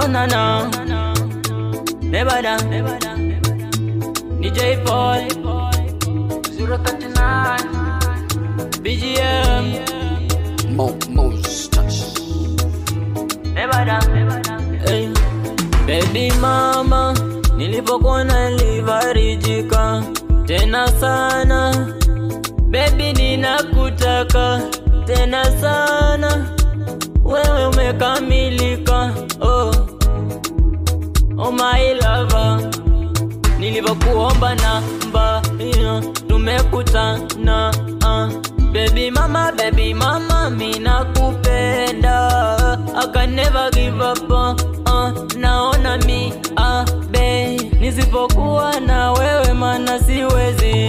na na. Never done. DJ Paul 039 BGM Most touch. Never done. Hey. Baby mama, nilipokuwa nilivarijika tena sana. Baby ninakutaka tena sana. Wewe umekamilika. Oh my lover, nilipokuomba namba, tumekutana. Baby mama, mimi nakupenda. I can never give up. Naona mi babe, nisipokuwa na wewe mana siwezi.